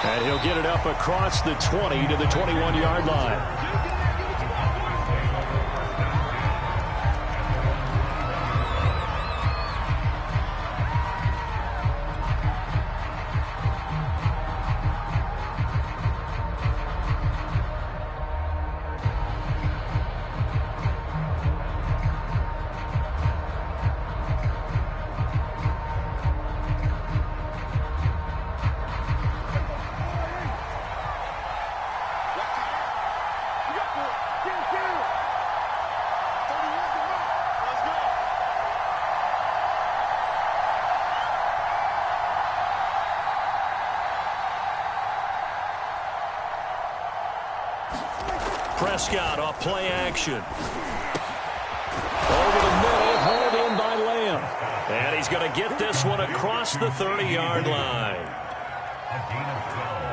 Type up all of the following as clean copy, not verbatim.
And he'll get it up across the 20 to the 21-yard line. Prescott off play action. Over the middle, hauled in by Lamb. And he's going to get this one across the 30-yard line.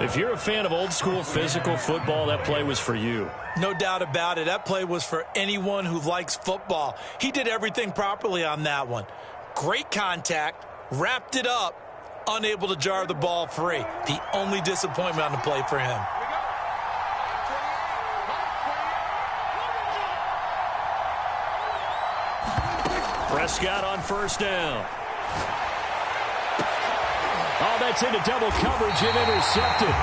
If you're a fan of old-school physical football, that play was for you. No doubt about it. That play was for anyone who likes football. He did everything properly on that one. Great contact, wrapped it up, unable to jar the ball free. The only disappointment on the play for him. Prescott on first down. Oh, that's into double coverage and intercepted.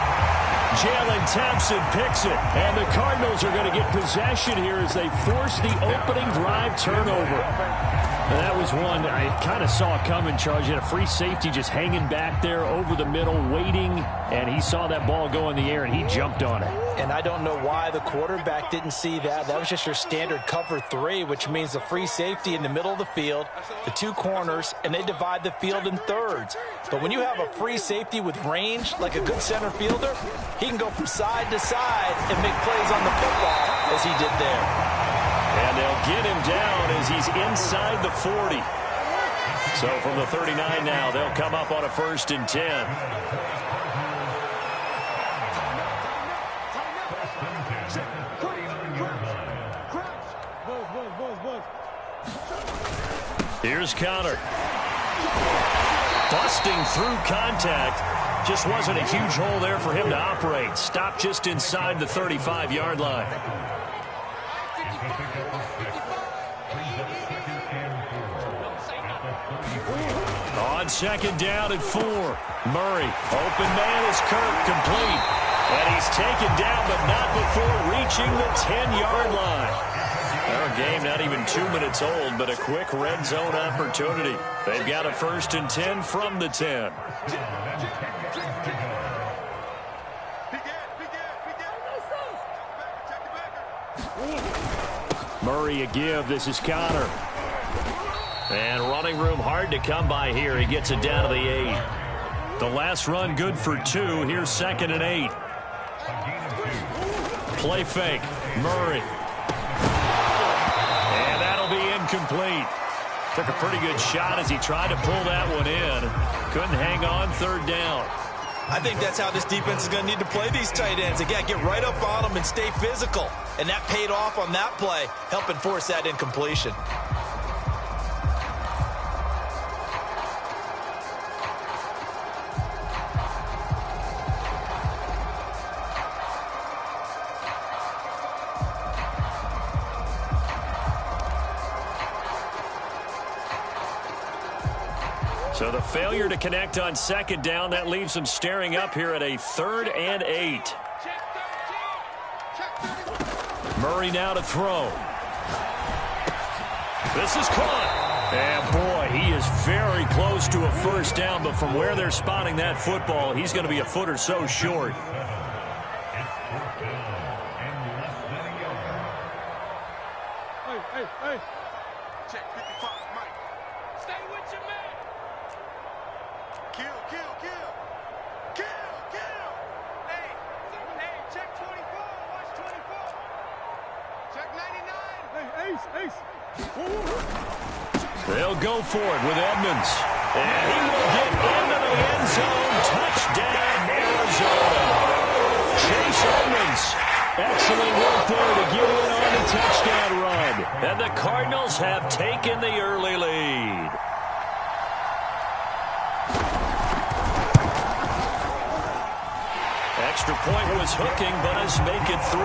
Jalen Thompson picks it. And the Cardinals are going to get possession here as they force the opening drive turnover. And that was one I kind of saw coming, Charles. You had a free safety just hanging back there over the middle, waiting, and he saw that ball go in the air, and he jumped on it. And I don't know why the quarterback didn't see that. That was just your standard cover 3, which means the free safety in the middle of the field, the 2 corners, and they divide the field in thirds. But when you have a free safety with range, like a good center fielder, he can go from side to side and make plays on the football as he did there. And they'll get him down as he's inside the 40. So from the 39 now, they'll come up on a 1st and 10. Here's Connor. Busting through contact. Just wasn't a huge hole there for him to operate. Stopped just inside the 35-yard line. On 2nd down and 4. Murray. Open man is Kirk, complete. And he's taken down, but not before reaching the 10-yard line. Our game not even 2 minutes old, but a quick red zone opportunity. They've got a 1st and 10 from the 10. Murray a give. This is Connor. And running room hard to come by here. He gets it down to the 8. The last run good for 2. Here's 2nd and 8. Play fake. Murray. And that'll be incomplete. Took a pretty good shot as he tried to pull that one in. Couldn't hang on 3rd down. I think that's how this defense is going to need to play these tight ends. Again, get right up on them and stay physical. And that paid off on that play, helping force that incompletion. So the failure to connect on 2nd down, that leaves them staring up here at a 3rd and 8. Murray now to throw. This is caught. And boy, he is very close to a 1st down, but from where they're spotting that football, he's going to be a foot or so short. Hey. Check 55, Mike. Stay with your man. Kill. Hey, check 24. Watch 24. Check 99. Hey, Ace. They'll go for it with Edmonds. And he will get into the end zone. Touchdown, Arizona. Chase Edmonds. Excellent work there to get in on the touchdown run. And the Cardinals have taken the early lead. extra point was hooking, but has make it through.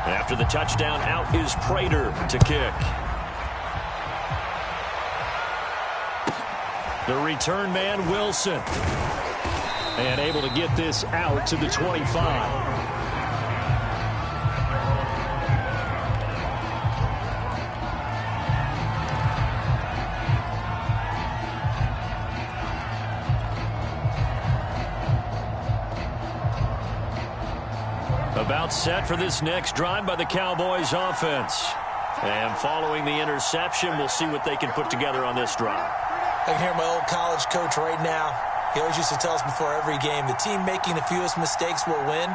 After the touchdown, out is Prater to kick. The return man, Wilson. And able to get this out to the 25. About set for this next drive by the Cowboys offense. And following the interception, we'll see what they can put together on this drive. I can hear my old college coach right now. He always used to tell us before every game, the team making the fewest mistakes will win.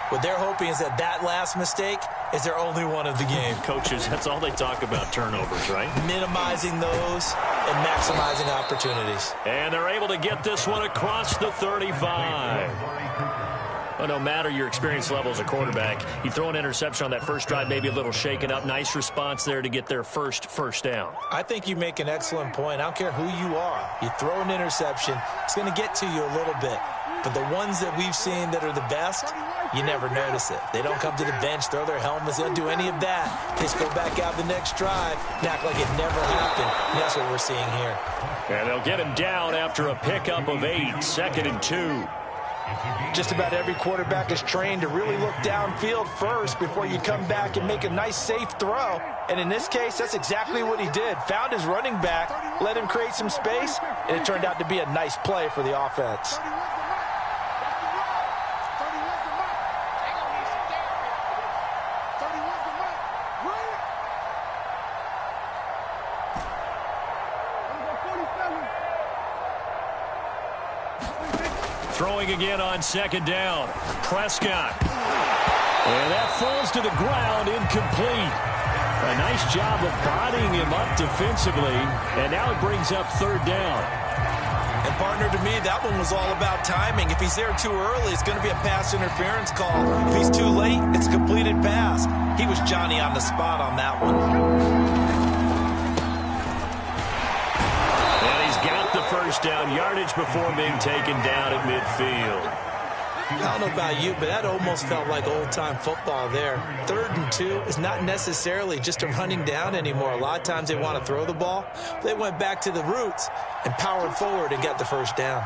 What they're hoping is that that last mistake is their only one of the game. Coaches, that's all they talk about, turnovers, right? Minimizing those and maximizing opportunities. And they're able to get this one across the 35. Well, no matter your experience level as a quarterback, you throw an interception on that first drive, maybe a little shaken up. Nice response there to get their first down. I think you make an excellent point. I don't care who you are. You throw an interception, it's going to get to you a little bit. But the ones that we've seen that are the best, you never notice it. They don't come to the bench, throw their helmets, they don't do any of that. They just go back out the next drive and act like it never happened. And that's what we're seeing here. And they'll get him down after a pickup of 8, 2nd and 2. Just about every quarterback is trained to really look downfield first before you come back and make a nice, safe throw. And in this case, that's exactly what he did. Found his running back, let him create some space, and it turned out to be a nice play for the offense. Throwing again on 2nd down. Prescott. And that falls to the ground, incomplete. A nice job of bodying him up defensively. And now it brings up 3rd down. And partner, to me, that one was all about timing. If he's there too early, it's going to be a pass interference call. If he's too late, it's a completed pass. He was Johnny on the spot on that one. First down, yardage before being taken down at midfield. I don't know about you, but that almost felt like old-time football there. 3rd and 2 is not necessarily just a running down anymore. A lot of times they want to throw the ball. They went back to the roots and powered forward and got the first down.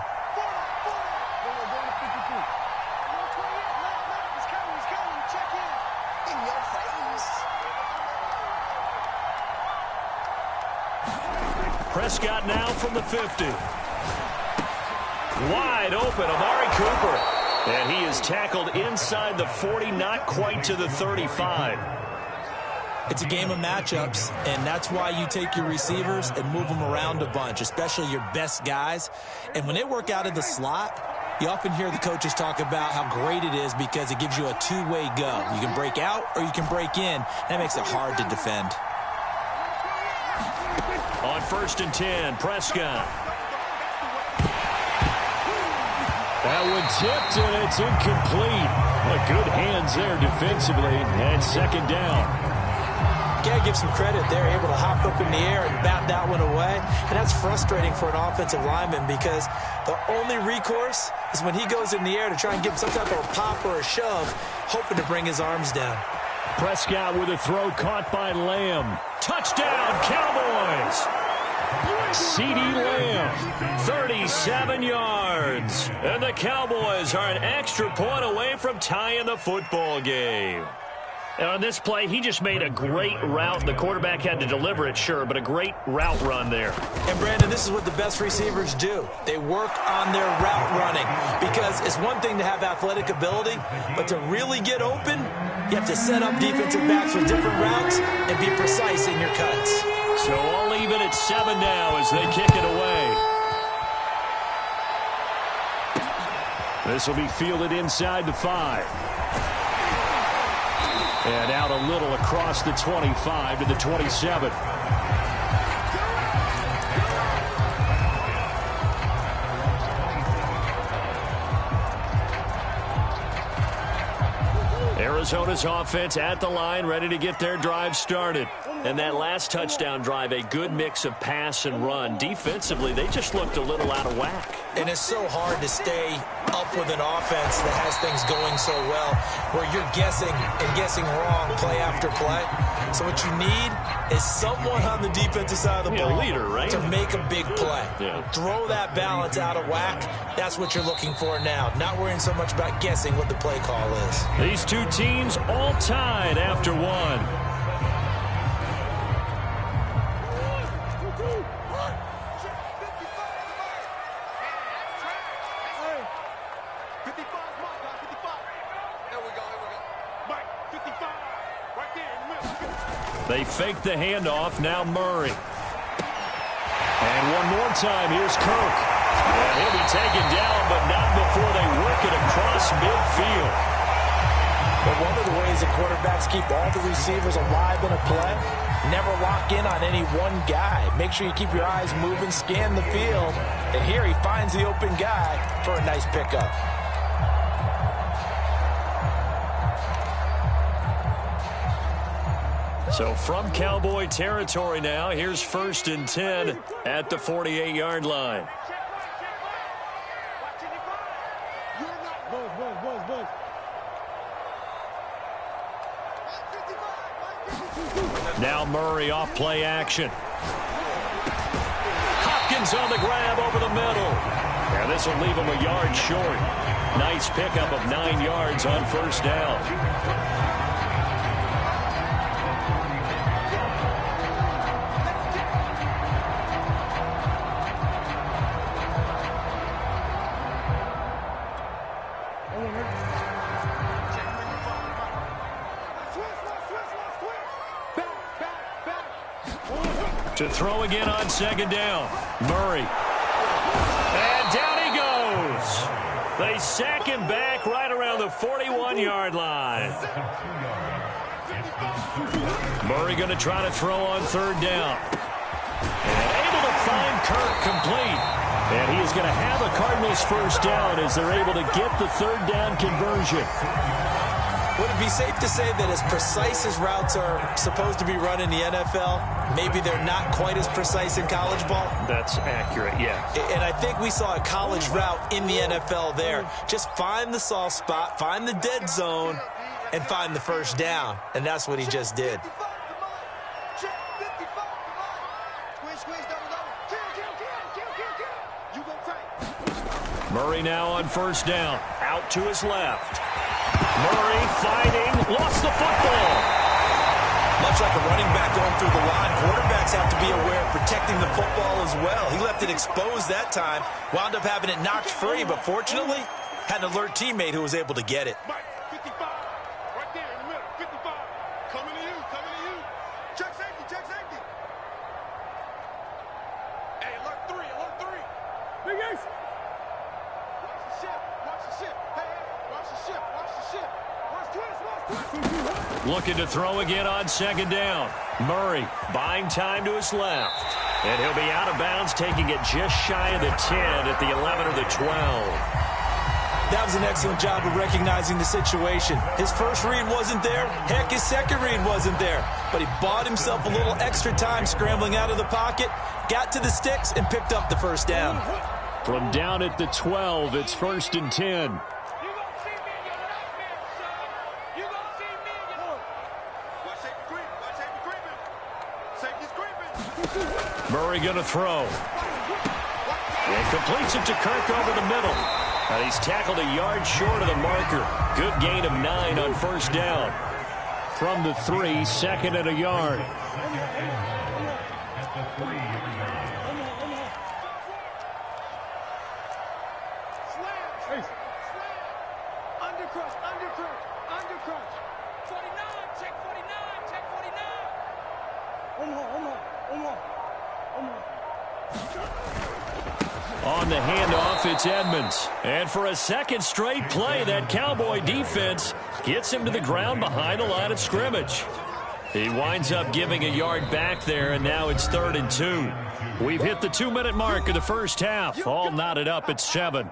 Prescott now from the 50. Wide open, Amari Cooper. And he is tackled inside the 40, not quite to the 35. It's a game of matchups, and that's why you take your receivers and move them around a bunch, especially your best guys. And when they work out of the slot, you often hear the coaches talk about how great it is because it gives you a two-way go. You can break out or you can break in. That makes it hard to defend. On 1st and 10, Prescott. That one tipped, and it's incomplete. Well, good hands there defensively, and 2nd down. Got to give some credit. They're able to hop up in the air and bat that one away, and that's frustrating for an offensive lineman because the only recourse is when he goes in the air to try and give some type of a pop or a shove, hoping to bring his arms down. Prescott with a throw caught by Lamb. Touchdown, Cowboys! CeeDee Lamb, 37 yards. And the Cowboys are an extra point away from tying the football game. And on this play, he just made a great route. The quarterback had to deliver it, sure, but a great route run there. And, Brandon, this is what the best receivers do. They work on their route running because it's one thing to have athletic ability, but to really get open, you have to set up defensive backs with different routes and be precise in your cuts. So all even at 7 now as they kick it away. This will be fielded inside the 5. And out a little across the 25 to the 27. Arizona's offense at the line, ready to get their drive started. And that last touchdown drive, a good mix of pass and run. Defensively, they just looked a little out of whack. And it's so hard to stay up with an offense that has things going so well, where you're guessing and guessing wrong play after play. So what you need is someone on the defensive side of the ball, leader, right? to make a big play. Yeah. Throw that balance out of whack. That's what you're looking for now. Not worrying so much about guessing what the play call is. These two teams all tied after one. They fake the handoff. Now Murray. And one more time, here's Kirk. And he'll be taken down, but not before they work it across midfield. But one of the ways the quarterbacks keep all the receivers alive in a play, never lock in on any one guy. Make sure you keep your eyes moving, scan the field. And here he finds the open guy for a nice pickup. So from Cowboy territory now, here's 1st and 10 at the 48-yard line. Now Murray off play action. Hopkins on the grab over the middle. And this will leave him a yard short. Nice pickup of 9 yards on 1st down. To throw again on 2nd down. Murray. And down he goes. They sack him back right around the 41-yard line. Murray going to try to throw on 3rd down. And able to find Kirk complete. And he is going to have a Cardinals 1st down as they're able to get the 3rd down conversion. Would it be safe to say that as precise as routes are supposed to be run in the NFL, maybe they're not quite as precise in college ball? That's accurate, yeah. And I think we saw a college route in the NFL there. Just find the soft spot, find the dead zone, and find the 1st down. And that's what he just did. Murray now on 1st down. Out to his left. Murray fighting, lost the football. Much like a running back going through the line, quarterbacks have to be aware of protecting the football as well. He left it exposed that time, wound up having it knocked free, but fortunately, had an alert teammate who was able to get it. Mike, 55, right there in the middle, 55. Coming to you, coming to you. Check safety, check safety. Hey, alert 3, alert 3. Big Ace. Watch the ship, watch the ship. Hey, watch the ship, watch the ship. Watch twist, watch twist. Looking to throw again on 2nd down. Murray buying time to his left. And he'll be out of bounds, taking it just shy of the 10 at the 11 or the 12. That was an excellent job of recognizing the situation. His first read wasn't there. Heck, his second read wasn't there. But he bought himself a little extra time scrambling out of the pocket, got to the sticks, and picked up the 1st down. From down at the 12, it's 1st and 10. Murray going to throw. And completes it to Kirk over the middle. And he's tackled a yard short of the marker. Good gain of 9 on 1st down. From the 3, 2nd and a yard. On the handoff, it's Edmonds. And for a second straight play, that Cowboy defense gets him to the ground behind the line of scrimmage. He winds up giving a yard back there, and now it's 3rd and 2. We've hit the 2-minute mark of the 1st half. All knotted up at 7.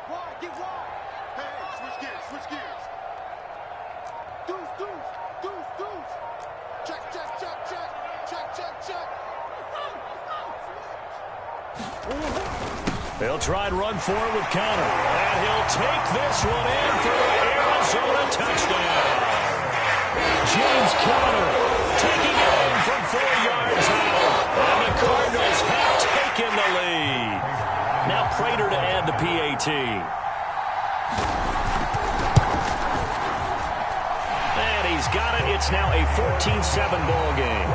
Wide, get wide. Hey, switch gears. Deuce. Check. They'll try and run for it with Conner. And he'll take this one in for the Arizona touchdown. James Conner taking it in from 4 yards out. And the Cardinals have taken the lead. Now Prater to add the PAT. And he's got it. It's now a 14-7 ball game.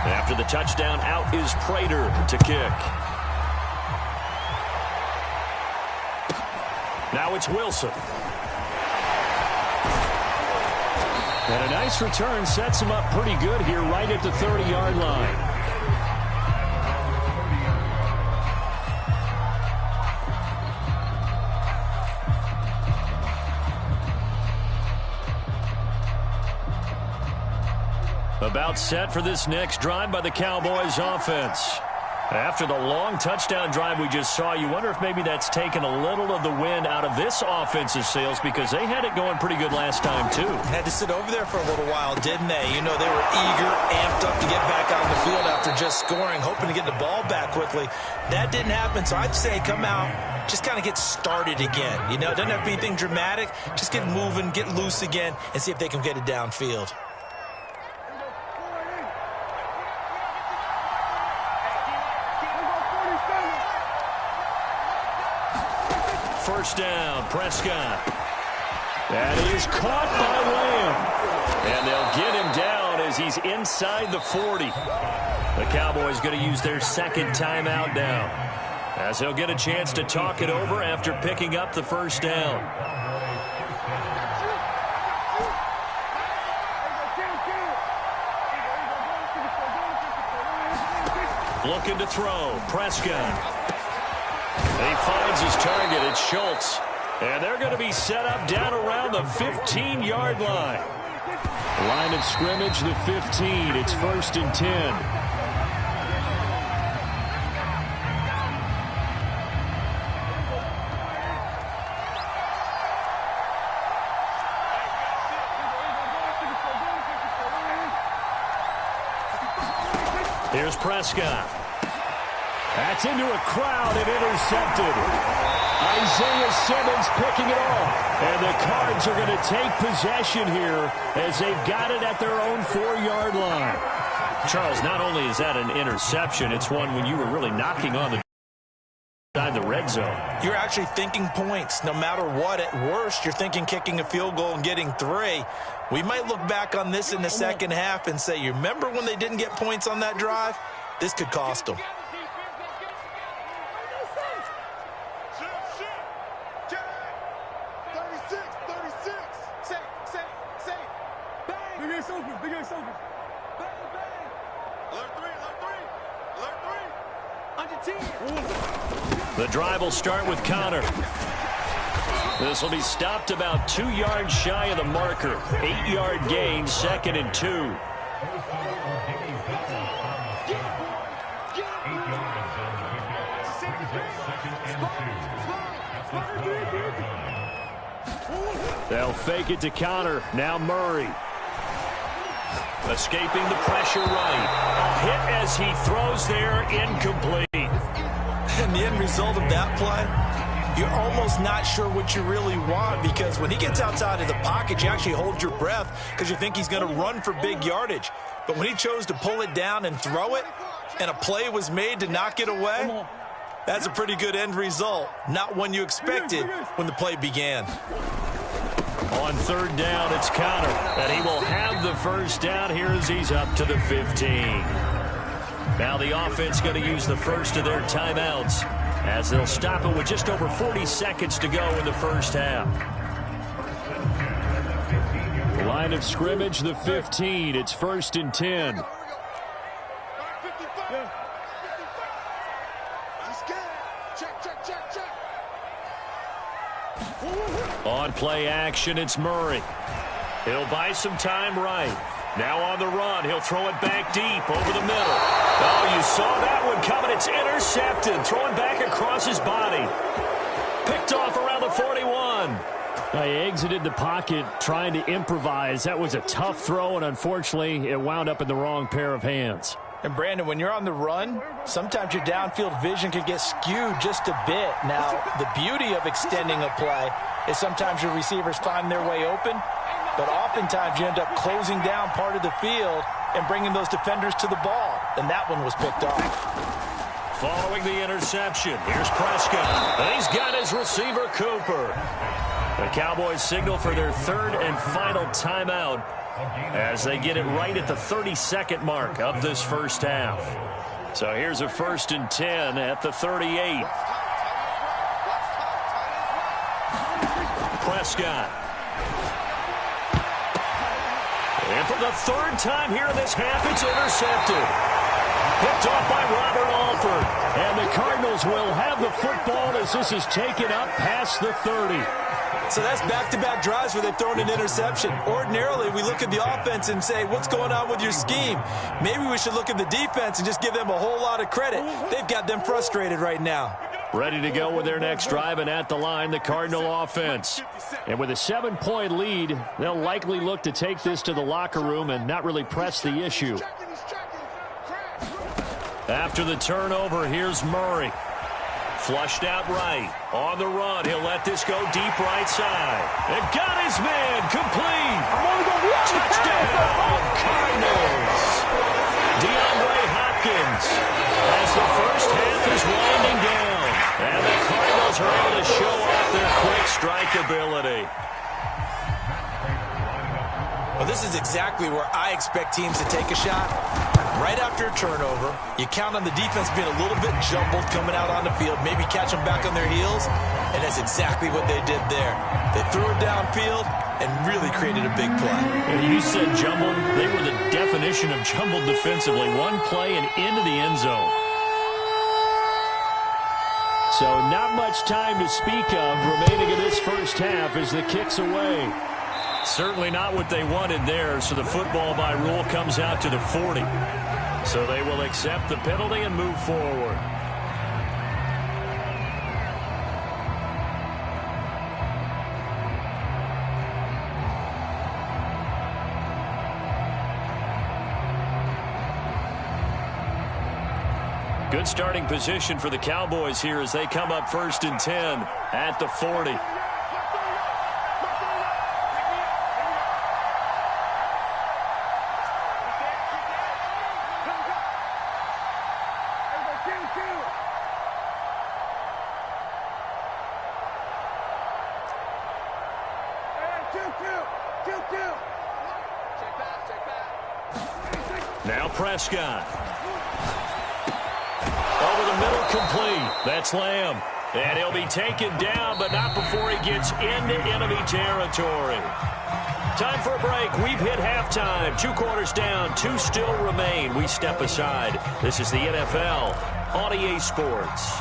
After the touchdown, out is Prater to kick. Now it's Wilson. And a nice return sets him up pretty good here right at the 30-yard line. About set for this next drive by the Cowboys offense. After the long touchdown drive we just saw, you wonder if maybe that's taken a little of the wind out of this offensive sails, because they had it going pretty good last time too. Had to sit over there for a little while, didn't they? You know, they were eager, amped up to get back out on the field after just scoring, hoping to get the ball back quickly. That didn't happen, so I'd say come out, just kind of get started again. You know, it doesn't have to be anything dramatic. Just get moving, get loose again, and see if they can get it downfield. First down, Prescott. That is caught by Lamb. And they'll get him down as he's inside the 40. The Cowboys going to use their second timeout now, as he'll get a chance to talk it over after picking up the first down. Looking to throw, Prescott. He finds his target. It's Schultz. And they're going to be set up down around the 15-yard line. Line of scrimmage, the 15. It's 1st and 10. Here's Prescott. That's into a crowd and intercepted. Isaiah Simmons picking it off. And the Cards are going to take possession here as they've got it at their own 4-yard line. Charles, not only is that an interception, it's one when you were really knocking on the red zone. You're actually thinking points no matter what. At worst, you're thinking kicking a field goal and getting 3. We might look back on this in the second half and say, you remember when they didn't get points on that drive? This could cost them. The drive will start with Conner. This will be stopped about 2 yards shy of the marker. 8-yard gain, 2nd and 2. They'll fake it to Conner. Now Murray. Escaping the pressure right. Hit as he throws there, incomplete. And the end result of that play, you're almost not sure what you really want, because when he gets outside of the pocket, you actually hold your breath because you think he's going to run for big yardage. But when he chose to pull it down and throw it, and a play was made to knock it away, that's a pretty good end result. Not one you expected when the play began. On 3rd down, it's Conner, and he will have the first down here as he's up to the 15. Now the offense going to use the first of their timeouts as they'll stop it with just over 40 seconds to go in the first half. Line of scrimmage, the 15. It's 1st and 10. On play action, it's Murray. He'll buy some time right. Now on the run, he'll throw it back deep over the middle. Oh, you saw that one coming. It's intercepted. Throwing back across his body. Picked off around the 41. He exited the pocket trying to improvise. That was a tough throw, and unfortunately, it wound up in the wrong pair of hands. And, Brandon, when you're on the run, sometimes your downfield vision can get skewed just a bit. Now, the beauty of extending a play is sometimes your receivers find their way open, but oftentimes you end up closing down part of the field and bringing those defenders to the ball. And that one was picked off. Following the interception, here's Prescott. And he's got his receiver, Cooper. The Cowboys signal for their third and final timeout as they get it right at the 32nd mark of this first half. So here's a 1st and 10 at the 38. Prescott. And for the third time here in this half, it's intercepted. Picked off by Robert Alford. And the Cardinals will have the football as this is taken up past the 30. So that's back-to-back drives where they've thrown an interception. Ordinarily, we look at the offense and say, what's going on with your scheme? Maybe we should look at the defense and just give them a whole lot of credit. They've got them frustrated right now. Ready to go with their next drive, and at the line, the Cardinal offense. And with a 7-point lead, they'll likely look to take this to the locker room and not really press the issue. After the turnover, here's Murray. Flushed out right. On the run, he'll let this go deep right side. And got his man complete. Touchdown, Cardinals. DeAndre Hopkins as the first half is winding down. And the Cardinals are able to show off their quick strike ability. Well, this is exactly where I expect teams to take a shot. Right after a turnover, you count on the defense being a little bit jumbled coming out on the field, maybe catch them back on their heels, and that's exactly what they did there. They threw it downfield and really created a big play. You said jumbled. They were the definition of jumbled defensively. One play and into the end zone. So not much time to speak of remaining in this first half as the kick's away. Certainly not what they wanted there, so the football by rule comes out to the 40. So they will accept the penalty and move forward. Good starting position for the Cowboys here as they come up 1st and 10 at the 40. Now Prescott. Over the middle, complete. That's Lamb. And he'll be taken down, but not before he gets into enemy territory. Time for a break. We've hit halftime. 2 quarters down, 2 still remain. We step aside. This is the NFL on EA Sports.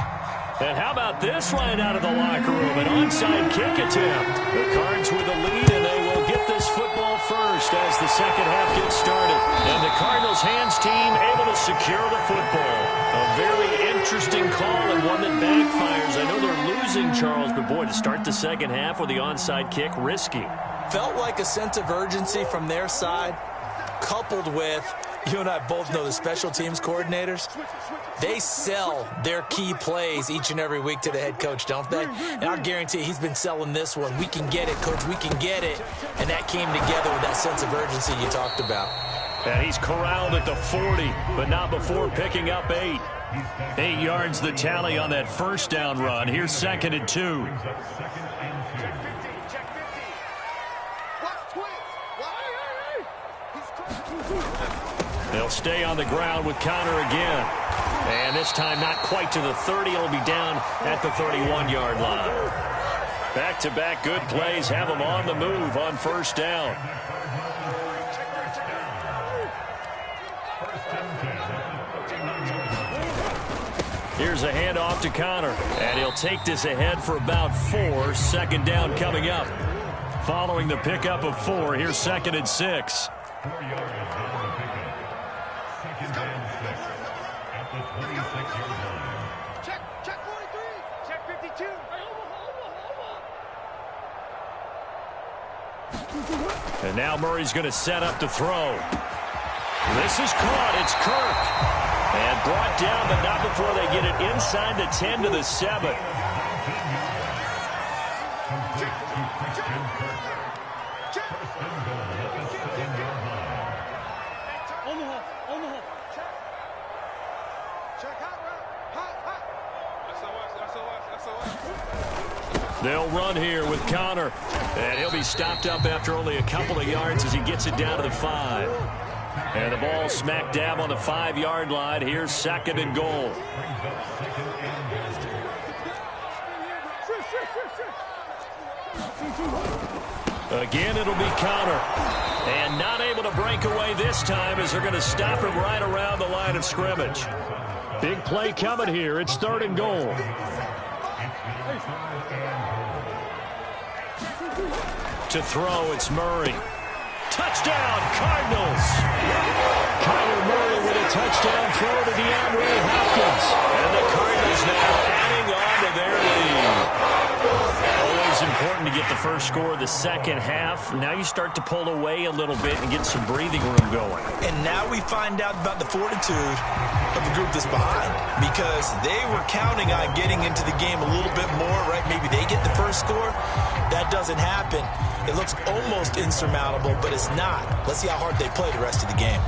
And how about this right out of the locker room? An onside kick attempt. The Cards with the lead, and they will get this football first as the second half gets started. And the Cardinals hands team able to secure the football. A very interesting call and one that backfires. I know they're losing, Charles, but boy, to start the second half with the onside kick, risky. Felt like a sense of urgency from their side, coupled with, you and I both know the special teams coordinators, they sell their key plays each and every week to the head coach, don't they? And I'll guarantee he's been selling this one. We can get it, coach, we can get it. And that came together with that sense of urgency you talked about. And he's corralled at the 40, but not before picking up 8. 8 yards the tally on that first down run. Here's 2nd and 2. They'll stay on the ground with Connor again. And this time not quite to the 30. It'll be down at the 31-yard line. Back-to-back good plays have them on the move on first down. Here's a handoff to Connor. And he'll take this ahead for about 4. 2nd down coming up. following the pickup of 4. Here's 2nd and 6. 4 yards on the pickup. 2nd down 6 at the 26-yard line. Check 43. Check 52. And now Murray's going to set up to throw. This is caught. It's Kirk. And brought down, but not before they get it inside the 10 to the 7. They'll run here with Connor. And he'll be stopped up after only a couple of yards as he gets it down to the 5. And the ball smack dab on the 5-yard line. Here's 2nd and goal. Again, it'll be Connor. And not able to break away this time as they're going to stop him right around the line of scrimmage. Big play coming here. It's 3rd and goal. To throw, it's Murray. Touchdown, Cardinals. Kyler Murray with a touchdown throw to DeAndre Hopkins. And the Cardinals now adding on to their lead. Always important to get the first score of the second half. Now you start to pull away a little bit and get some breathing room going. And now we find out about the fortitude of the group that's behind, because they were counting on getting into the game a little bit more, right? Maybe they get the first score. That doesn't happen. It looks almost insurmountable, but it's not. Let's see how hard they play the rest of the game.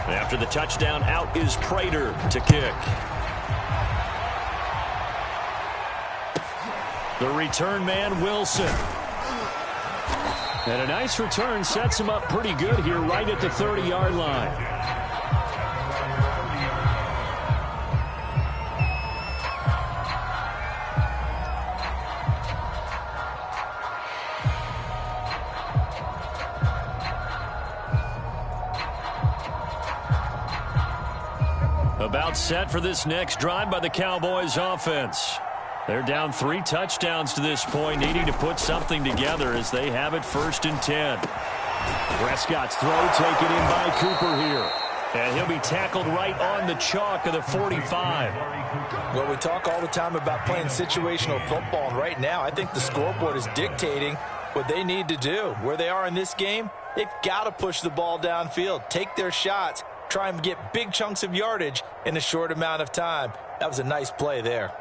After the touchdown, out is Prater to kick. The return man, Wilson. And a nice return sets him up pretty good here right at the 30-yard line. About set for this next drive by the Cowboys offense. They're down 3 touchdowns to this point, needing to put something together as they have it 1st and 10. Prescott's throw taken in by Cooper here. And he'll be tackled right on the chalk of the 45. Well, we talk all the time about playing situational football, and right now I think the scoreboard is dictating what they need to do. Where they are in this game, they've got to push the ball downfield, take their shots, try and get big chunks of yardage in a short amount of time. That was a nice play there.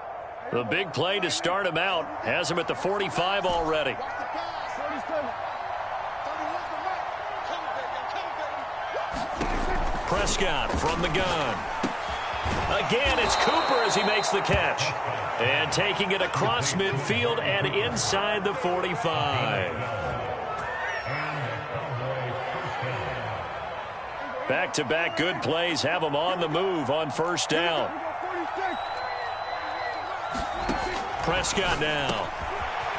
The big play to start him out has him at the 45 already. Prescott from the gun. Again, it's Cooper as he makes the catch. And taking it across midfield and inside the 45. Back-to-back good plays have him on the move on 1st down. Prescott now.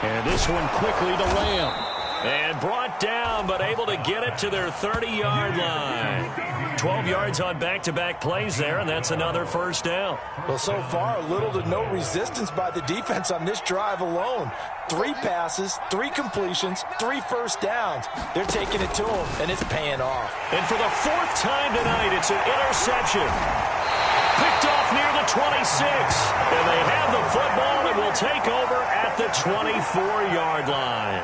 And this one quickly to Lamb. And brought down, but able to get it to their 30-yard line. 12 yards on back-to-back plays there, and that's another 1st down. Well, so far, little to no resistance by the defense on this drive alone. 3 passes, 3 completions, 3 first downs. They're taking it to them, and it's paying off. And for the 4th time tonight, it's an interception. Picked off near the 26. And they have the football and will take over at the 24-yard line.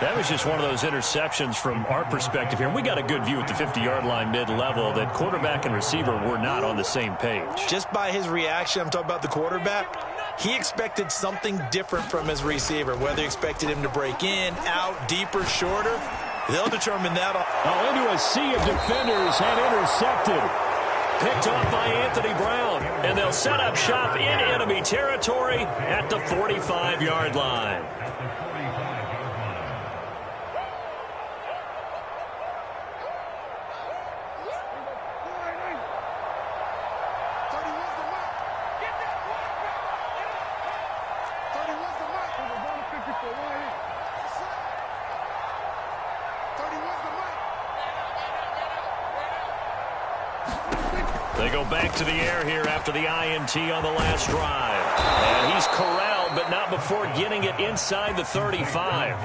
That was just one of those interceptions from our perspective here. We got a good view at the 50-yard line mid-level that quarterback and receiver were not on the same page. Just by his reaction, I'm talking about the quarterback, he expected something different from his receiver, whether he expected him to break in, out, deeper, shorter. They'll determine that. Into a sea of defenders and intercepted. Picked off by Anthony Brown. And they'll set up shop in enemy territory at the 45-yard line. They go back to the air here after the INT on the last drive. And he's corralled yard, but not before getting it inside the 35.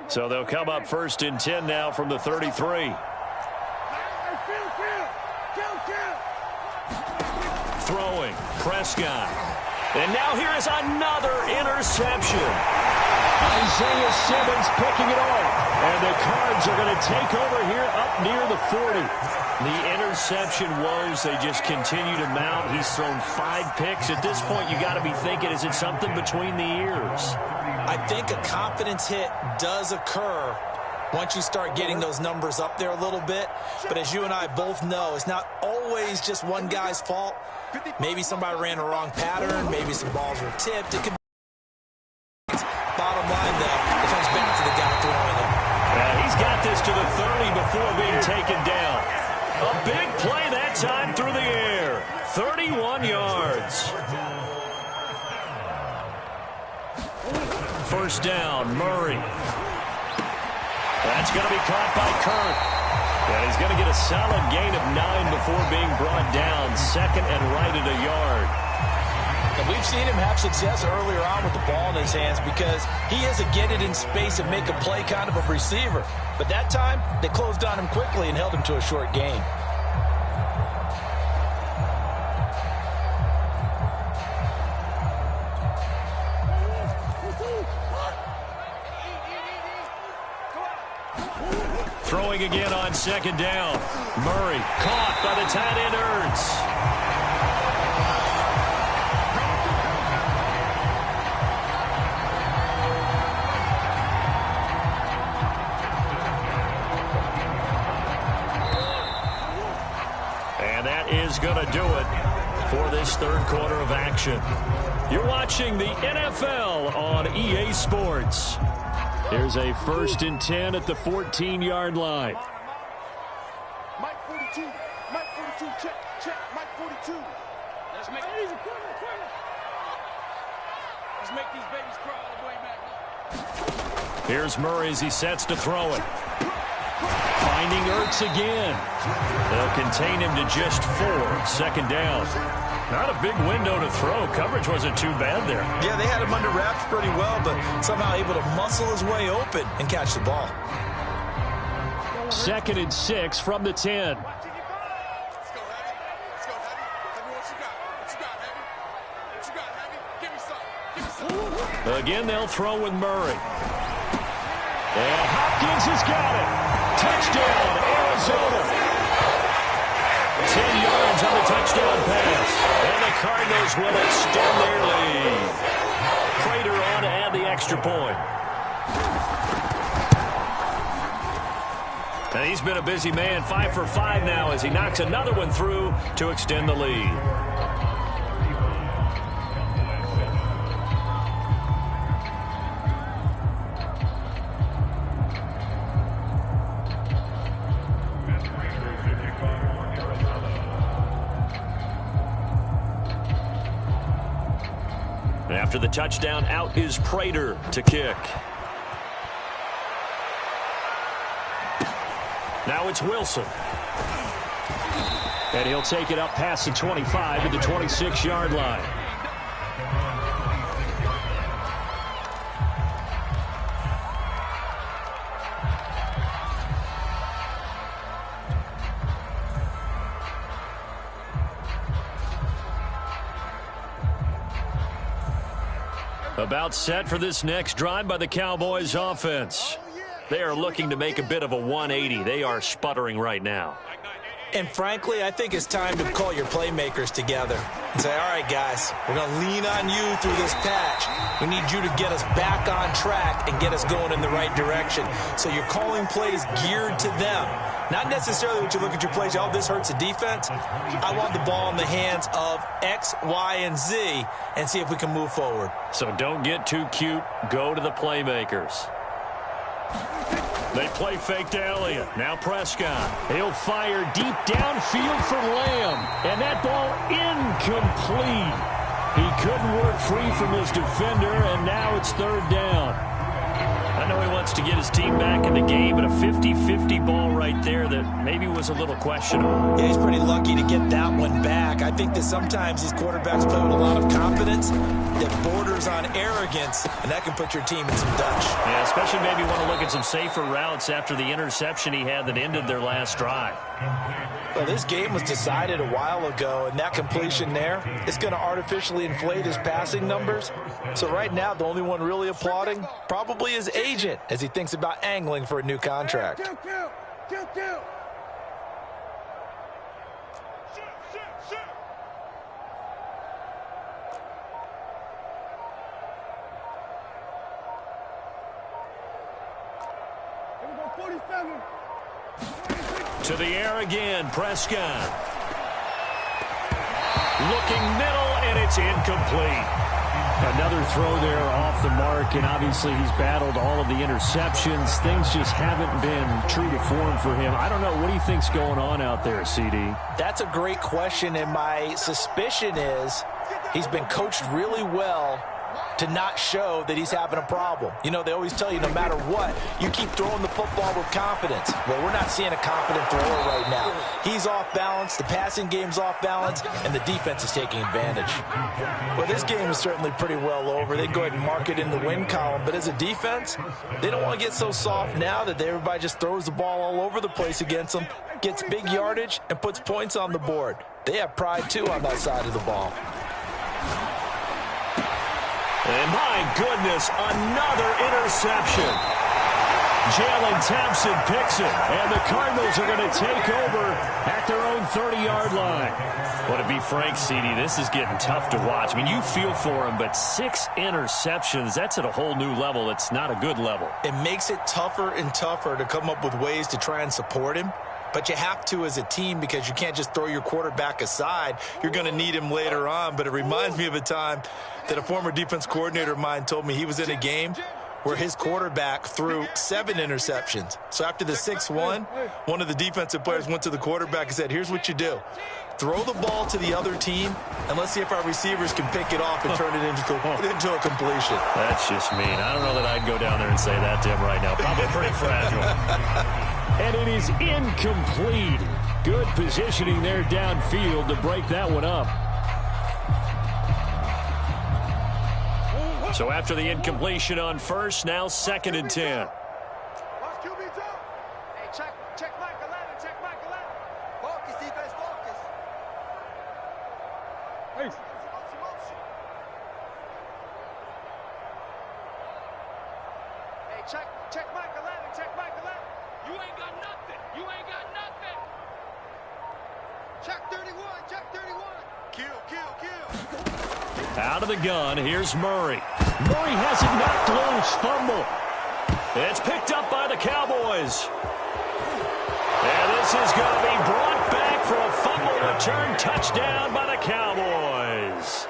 So they'll come up 1st and 10 now from the 33. Throwing, Prescott. And now here is another interception. Isaiah Simmons picking it off. And the Cards are going to take over here up near the 40. The interception woes, they just continue to mount. He's thrown 5 picks. At this point, you got to be thinking, is it something between the ears? I think a confidence hit does occur once you start getting those numbers up there a little bit. But as you and I both know, it's not always just one guy's fault. Maybe somebody ran a wrong pattern. Maybe some balls were tipped. It could be. Bottom line, though, it comes back to the guy throwing it. He's got this to the 30 before being taken down. A big play that time through the air. 31 yards. First down, Murray. That's going to be caught by Kirk. And he's going to get a solid gain of 9 before being brought down. 2nd and right at a yard. And we've seen him have success earlier on with the ball in his hands because he is a get it in space and make a play kind of a receiver. But that time, they closed on him quickly and held him to a short gain. Throwing again on 2nd down. Murray caught by the tight end Ertz. And that is going to do it for this 3rd quarter of action. You're watching the NFL on EA Sports. Here's a 1st and 10 at the 14-yard line. Mike 42. Mike 42. Check. Check. Mike 42. Let's make these babies crawl all the way back. Here's Murray as he sets to throw it. Finding Ertz again. They'll contain him to just 4. 2nd down. Not a big window to throw. Coverage wasn't too bad there. Yeah, they had him under wraps pretty well, but somehow able to muscle his way open and catch the ball. 2nd and 6 from the 10. Let's go, Heavy. Let's go, Heavy. Tell me what you got. What you got, Heavy? What you got, Heavy? Give me some. Give me some. Again, they'll throw with Murray. And Hopkins has got it. Touchdown, Arizona. 10 yards on the touchdown pass. And the Cardinals will extend their lead. Prater on to add the extra point. And he's been a busy man. 5 for 5 now as he knocks another one through to extend the lead. After the touchdown, out is Prater to kick. Now it's Wilson. And he'll take it up past the 25 to the 26-yard line. About set for this next drive by the Cowboys offense. They are looking to make a bit of a 180. They are sputtering right now. And frankly, I think it's time to call your playmakers together and say, all right, guys, we're going to lean on you through this patch. We need you to get us back on track and get us going in the right direction. So you're calling plays geared to them. Not necessarily what you look at your plays, oh, this hurts the defense. I want the ball in the hands of X, Y, and Z and see if we can move forward. So don't get too cute. Go to the playmakers. They play fake to Elliott. Now Prescott. He'll fire deep downfield for Lamb. And that ball incomplete. He couldn't work free from his defender, and now it's third down. I know he wants to get his team back in the game, but a 50-50 ball right there that maybe was a little questionable. Yeah, he's pretty lucky to get that one back. I think that sometimes these quarterbacks play with a lot of confidence that borders on arrogance, and that can put your team in some Dutch. Yeah, especially maybe want to look at some safer routes after the interception he had that ended their last drive. Well, this game was decided a while ago, and that completion there is going to artificially inflate his passing numbers. So right now, the only one really applauding probably his agent as he thinks about angling for a new contract. To the air again, Prescott. Looking middle, and it's incomplete. Another throw there off the mark, and obviously he's battled all of the interceptions. Things just haven't been true to form for him. I don't know. What do you think's going on out there, CD? That's a great question, and my suspicion is he's been coached really well to not show that he's having a problem. You know, they always tell you no matter what, you keep throwing the football with confidence. Well, we're not seeing a confident thrower right now. He's off balance, the passing game's off balance, and the defense is taking advantage. Well, this game is certainly pretty well over. They'd go ahead and mark it in the win column, but as a defense, they don't want to get so soft now that everybody just throws the ball all over the place against them, gets big yardage, and puts points on the board. They have pride, too, on that side of the ball. And my goodness, another interception. Jalen Thompson picks it, and the Cardinals are going to take over at their own 30-yard line. Well, to be frank, CD, this is getting tough to watch. I mean, you feel for him, but 6 interceptions, that's at a whole new level. It's not a good level. It makes it tougher and tougher to come up with ways to try and support him. But you have to as a team because you can't just throw your quarterback aside. You're going to need him later on. But it reminds me of a time that a former defense coordinator of mine told me he was in a game where his quarterback threw 7 interceptions. So after the 6-1, one of the defensive players went to the quarterback and said, here's what you do. Throw the ball to the other team, and let's see if our receivers can pick it off and turn it into a completion. That's just mean. I don't know that I'd go down there and say that to him right now. Probably pretty fragile. And it is incomplete. Good positioning there downfield to break that one up. So after the incompletion on first, now 2nd and 10. Watch QB jump. Hey, check Mike 11, check Mike 11. Focus, defense, focus. Hey. Hey, check Mike 11, check Mike 11. You ain't got nothing. You ain't got nothing. Check 31, check 31. Kill. Out of the gun, here's Murray. Murray has it knocked loose. Fumble. It's picked up by the Cowboys. And this is going to be brought back for a fumble return touchdown by the Cowboys.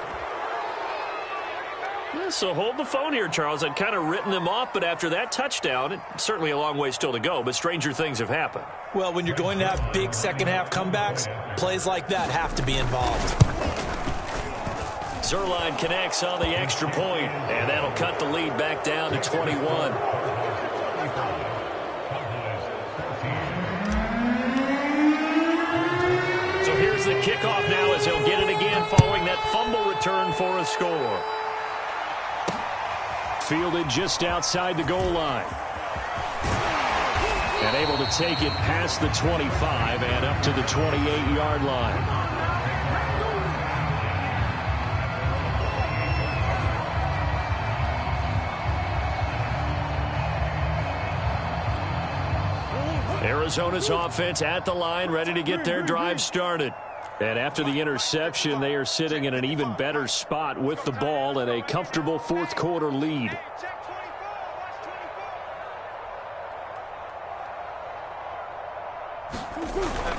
So hold the phone here, Charles. I'd kind of written them off, but after that touchdown, it's certainly a long way still to go, but stranger things have happened. Well, when you're going to have big second-half comebacks, plays like that have to be involved. Zerline connects on the extra point, and that'll cut the lead back down to 21. So here's the kickoff now as he'll get it again following that fumble return for a score. Fielded just outside the goal line. And able to take it past the 25 and up to the 28-yard line. Arizona's offense at the line, ready to get their drive started. And after the interception, they are sitting in an even better spot with the ball and a comfortable fourth-quarter lead.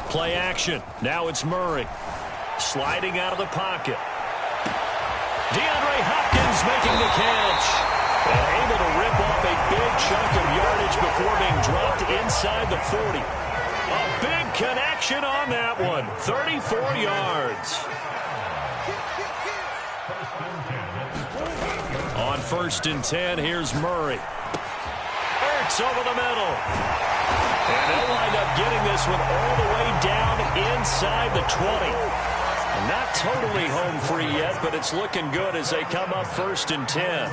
Play action. Now it's Murray. Sliding out of the pocket. DeAndre Hopkins making the catch. And able to rip off a big chunk of yardage before being dropped inside the 40. A big connection on that one. 34 yards. 1st and 10. Here's Murray. Hurts over the middle. And they'll wind up getting this one all the way down inside the 20. Not totally home free yet, but it's looking good as they come up 1st and 10.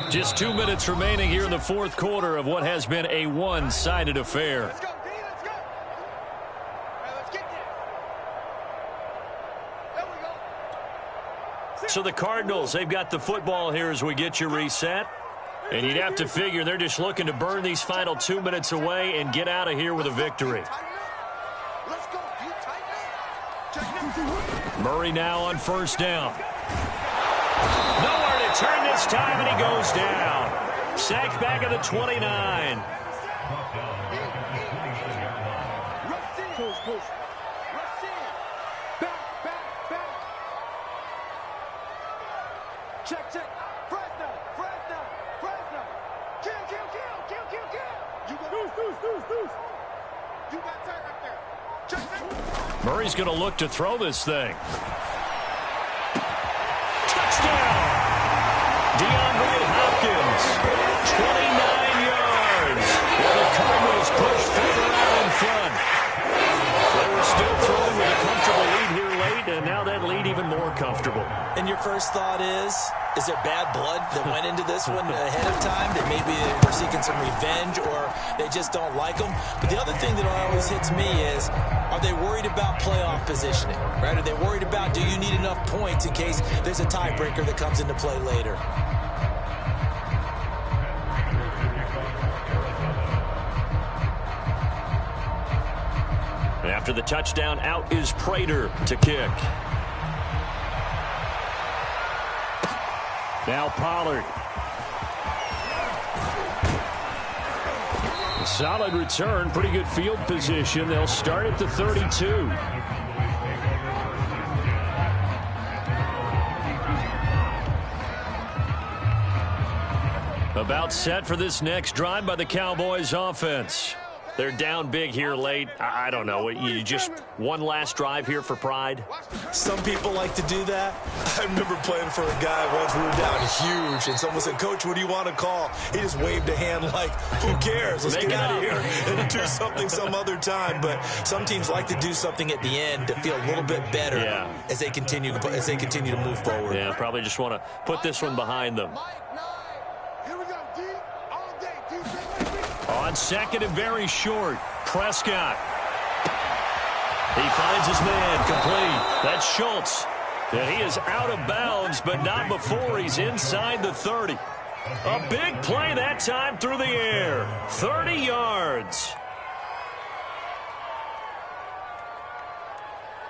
Just 2 minutes remaining here in the 4th quarter of what has been a one-sided affair. Let's go, D, let's go. Hey, let's get there. There we go. So the Cardinals, they've got the football here as we get you reset. And you'd have to figure they're just looking to burn these final 2 minutes away and get out of here with a victory. Let's go, D, tighten up. Murray now on 1st down. Nowhere to turn this time, and he goes down. Sacked back at the 29. Check. Fresno. Kill. Deuce. You got tight right there. Check. Murray's going to look to throw this thing. Touchdown! DeAndre Hopkins, 29 yards. Well, the Cardinals push further out in front. They were still throwing with a comfortable lead here late, and now that lead even more comfortable. And your first thought is there bad blood that went into this one ahead of time? That maybe they're seeking some revenge or they just don't like them? But the other thing that always hits me is, are they worried about playoff positioning? Right? Are they worried about, do you need enough points in case there's a tiebreaker that comes into play later? After the touchdown, out is Prater to kick. Now Pollard. A solid return, pretty good field position. They'll start at the 32. About set for this next drive by the Cowboys offense. They're down big here late. I don't know. You just one last drive here for pride? Some people like to do that. I remember playing for a guy once. We were down huge, and someone said, "Coach, what do you want to call?" He just waved a hand like, who cares? Let's get out of here and do something some other time. But some teams like to do something at the end to feel a little bit better as they continue to move forward. Yeah, probably just want to put this one behind them. On 2nd and very short, Prescott. He finds his man, complete. That's Schultz. And he is out of bounds, but not before he's inside the 30. A big play that time through the air. 30 yards.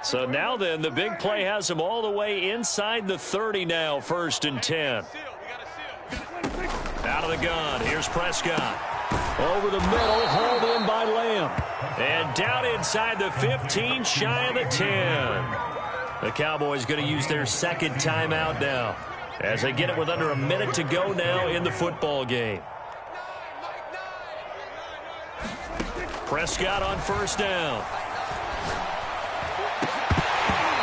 So now then, the big play has him all the way inside the 30 now, 1st and 10. Out of the gun, here's Prescott. Over the middle, hauled in by Lamb. And down inside the 15, shy of the 10. The Cowboys going to use their 2nd timeout now as they get it with under a minute to go now in the football game. Prescott on 1st down.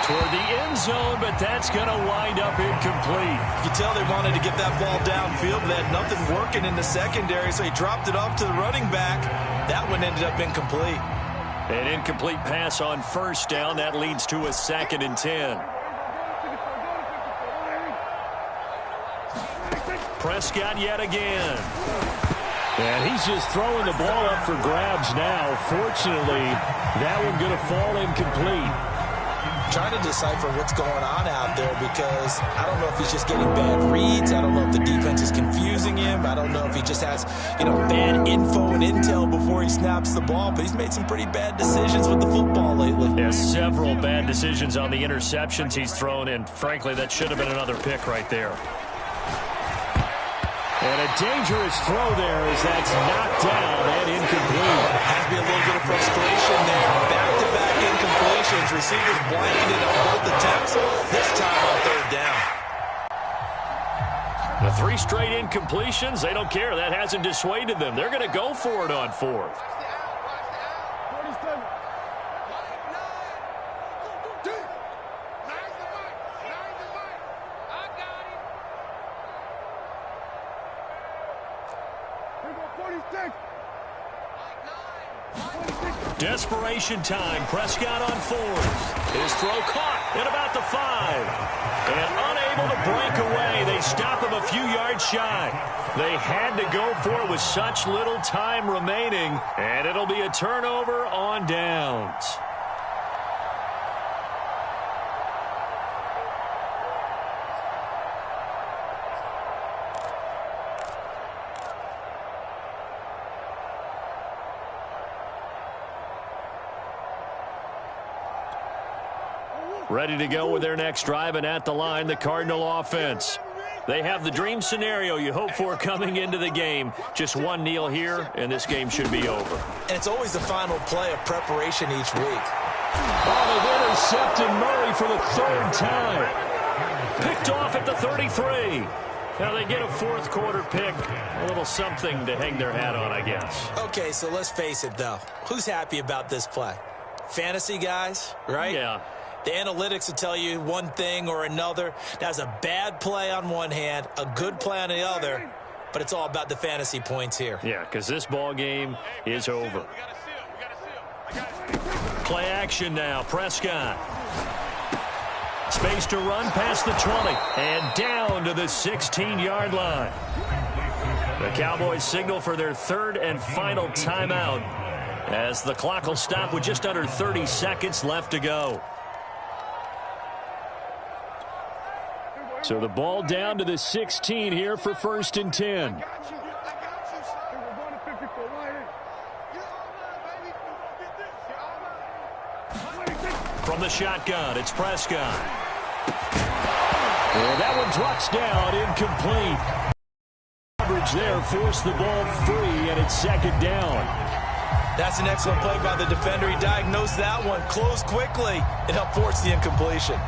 Toward the end zone, but that's going to wind up incomplete. You can tell they wanted to get that ball downfield, but they had nothing working in the secondary, so he dropped it off to the running back. That one ended up incomplete. An incomplete pass on 1st down. That leads to a 2nd and 10. Prescott yet again. And he's just throwing the ball up for grabs now. Fortunately, that one going to fall incomplete. Trying to decipher what's going on out there because I don't know if he's just getting bad reads. I don't know if the defense is confusing him. I don't know if he just has, bad info and intel before he snaps the ball. But he's made some pretty bad decisions with the football lately. Yeah, several bad decisions on the interceptions he's thrown in. Frankly, that should have been another pick right there. And a dangerous throw there as that's knocked down and incomplete. Has to be a little bit of frustration there. Back-to-back incompletions. Receivers blanketed on both attempts. This time on 3rd down. The 3 straight incompletions, they don't care. That hasn't dissuaded them. They're going to go for it on 4th. Desperation time. Prescott on fourth. His throw caught at about the 5. And unable to break away. They stop him a few yards shy. They had to go for it with such little time remaining. And it'll be a turnover on downs. Ready to go with their next drive, and at the line, the Cardinal offense. They have the dream scenario you hope for coming into the game. Just one kneel here, and this game should be over. And it's always the final play of preparation each week. Oh, they've intercepted Murray for the 3rd time. Picked off at the 33. Now they get a fourth quarter pick. A little something to hang their hat on, I guess. Okay, so let's face it, though. Who's happy about this play? Fantasy guys, right? Yeah. The analytics will tell you one thing or another. That's a bad play on one hand, a good play on the other, but it's all about the fantasy points here. Yeah, because this ball game is over. Play action now. Prescott. Space to run past the 20 and down to the 16-yard line. The Cowboys signal for their 3rd and final timeout as the clock will stop with just under 30 seconds left to go. So the ball down to the 16 here for 1st and 10. From the shotgun, it's Prescott. And that one drops down, incomplete. Coverage there forced the ball free, and it's 2nd down. That's an excellent play by the defender. He diagnosed that one, closed quickly, and helped force the incompletion.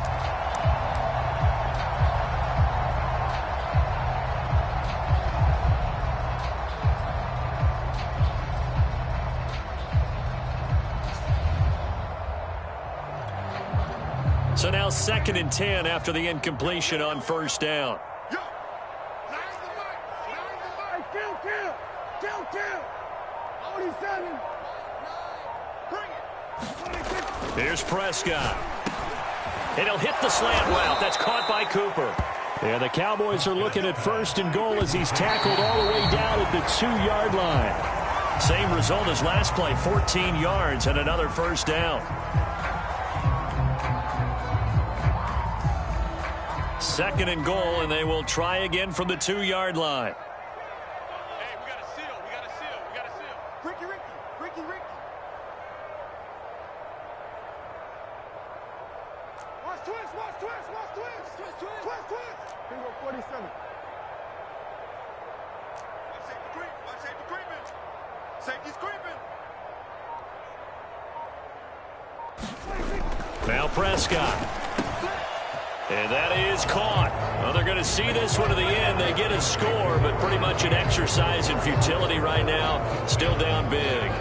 So now 2nd and 10 after the incompletion on 1st down. Here's Prescott. And he'll hit the slant route. That's caught by Cooper. And the Cowboys are looking at 1st and goal as he's tackled all the way down at the 2-yard line. Same result as last play, 14 yards and another 1st down. 2nd and goal, and they will try again from the 2-yard line. Hey, we got a seal. We got a seal. We got a seal. Ricky. Watch twist. Bingo 47. Watch safety creeping. Safety's creeping. Now Prescott. And that is caught. Well, they're going to see this one to the end. They get a score, but pretty much an exercise in futility right now. Still down big.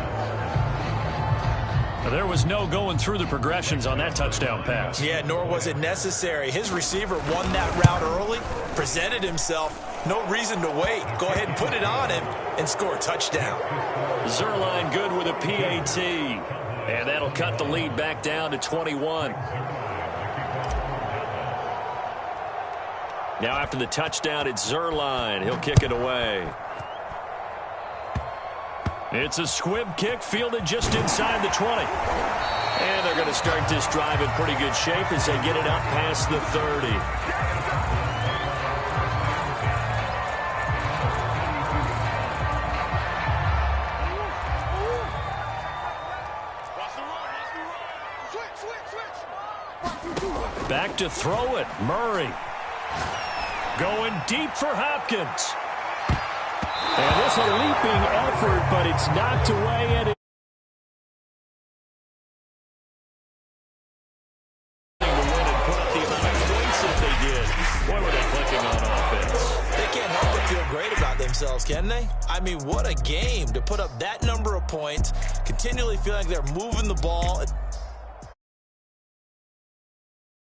There was no going through the progressions on that touchdown pass. Yeah, nor was it necessary. His receiver won that route early, presented himself. No reason to wait. Go ahead and put it on him and score a touchdown. Zuerlein good with a PAT. And that'll cut the lead back down to 21. Now after the touchdown, it's Zuerlein. He'll kick it away. It's a squib kick fielded just inside the 20. And they're going to start this drive in pretty good shape as they get it up past the 30. Back to throw it. Murray. Going deep for Hopkins. And this is a leaping effort, but it's knocked away. And Boy, were they clicking on offense. They can't help but feel great about themselves, can they? I mean, what a game to put up that number of points, continually feeling like they're moving the ball.